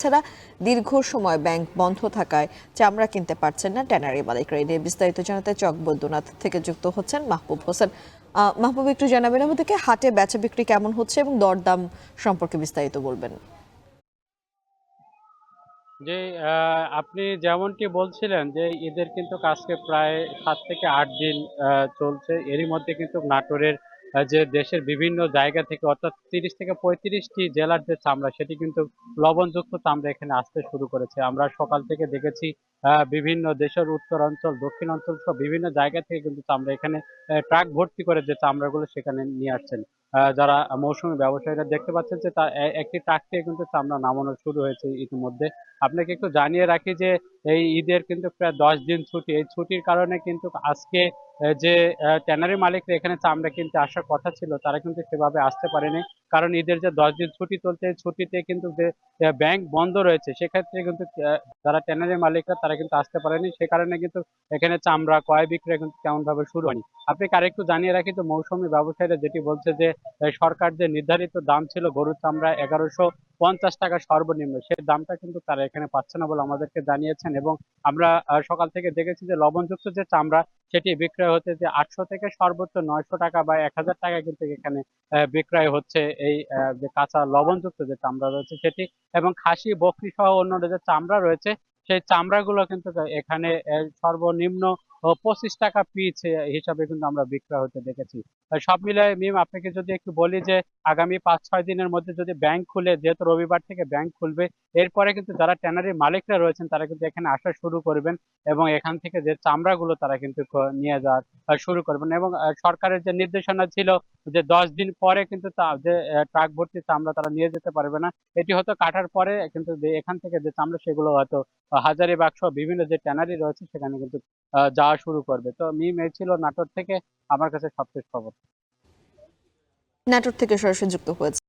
ছাড়া দীর্ঘ সময় ব্যাংক বন্ধ থাকায় চামড়া কিনতে পারছেন না ট্যানারি মালিকরা। এই নিয়ে বিস্তারিত জানাতে চক বৈদ্যনাথ থেকে যুক্ত হচ্ছেন মাহবুব হোসেন। মাহবুব, একটু জানাবেন আমাদেরকে হাটে বেচা বিক্রি কেমন হচ্ছে এবং দরদাম সম্পর্কে বিস্তারিত বলবেন। যে আপনি যেমনটি বলছিলেন যে ঈদের কিন্তু আজকে প্রায় 7 থেকে 8 দিন চলছে। এরই মধ্যে কিন্তু নাটোরের যে দেশের বিভিন্ন জায়গা থেকে অর্থাৎ 30 থেকে 35টি জেলার যে চামড়া সেটি কিন্তু লবণযুক্ত চামড়া এখানে আসতে শুরু করেছে। আমরা সকাল থেকে দেখেছি বিভিন্ন দেশের উত্তরাঞ্চল, দক্ষিণাঞ্চল সহ বিভিন্ন জায়গা থেকে কিন্তু চামড়া এখানে ট্রাক ভর্তি করে যে চামড়াগুলো সেখানে নিয়ে আসছেন। যারা মৌসুমী ব্যবসায়ীরা দেখতে পাচ্ছেন যে একটি ট্রাক থেকে কিন্তু চামড়া নামানো শুরু হয়েছে ইতিমধ্যে। আপনাকে একটু জানিয়ে রাখি যে এই ঈদের কিন্তু প্রায় 10 দিন ছুটি। এই ছুটির কারণে কিন্তু আজকে যে ট্যানারি মালিকরা এখানে চামড়া কিনতে আসার কথা ছিল তারা কিন্তু সেভাবে আসতে পারেনি। কারণ ঈদের যে 10 দিন ছুটি চলছে এই ছুটিতে কিন্তু যে ব্যাংক বন্ধ রয়েছে সেক্ষেত্রে কিন্তু যারা ট্যানারি মালিকরা তারা কিন্তু আসতে পারেনি। সে কারণে কিন্তু এখানে চামড়া ক্রয় বিক্রয় কিন্তু তেমন ভাবে শুরু হয়নি। আপনাকে আরেকটু জানিয়ে রাখি যে মৌসুমী ব্যবসায়ীরা যেটি বলছে যে সরকার যে নির্ধারিত দাম ছিল গরুর চামড়া 1150 টাকা সর্বনিম্ন, সেই দামটা কিন্তু তারা এখানে পাচ্ছে না বলে আমাদেরকে জানিয়েছেন। এবং আমরা সকাল থেকে দেখেছি যে লবণযুক্ত যে চামড়া সেটি বিক্রয় হচ্ছে যে 800 থেকে সর্বোচ্চ 900 টাকা বা 1000 টাকা কিন্তু এখানে বিক্রয় হচ্ছে এই যে কাঁচা লবণযুক্ত যে চামড়া রয়েছে সেটি। এবং খাসি বকরি সহ অন্য যে চামড়া রয়েছে সেই চামড়াগুলো কিন্তু এখানে সর্বনিম্ন 25 টাকা পিস হিসাবে কিন্তু আমরা বিক্রয় হতে দেখেছি। সব মিলিয়ে মিম আপনাকে যদি একটু বলি যে আগামী 5-6 দিনের মধ্যে যদি ব্যাংক খুলে, যেহেতু রবিবার থেকে ব্যাংক খুলবে, এরপরে কিন্তু যারা ট্যানারি মালিকরা রয়েছেন তারা কিন্তু এখানে আসা শুরু করবেন এবং এখান থেকে যে চামড়াগুলো তারা কিন্তু নিয়ে যাওয়া শুরু করবেন। এবং সরকারের যে নির্দেশনা ছিল যে 10 দিন পরে কিন্তু যে ট্রাক ভর্তি চামড়া তারা নিয়ে যেতে পারবে না, এটি হয়তো কাটার পরে কিন্তু এখান থেকে যে চামড়া সেগুলো হয়তো হাজারিবাগ সহ বিভিন্ন যে ট্যানারি রয়েছে সেখানে কিন্তু যাওয়া শুরু করবে। তো মিম এই ছিল নাটোর থেকে আমার কাছে সবশেষ খবর। নাটোর থেকে সরাসরি যুক্ত হয়েছে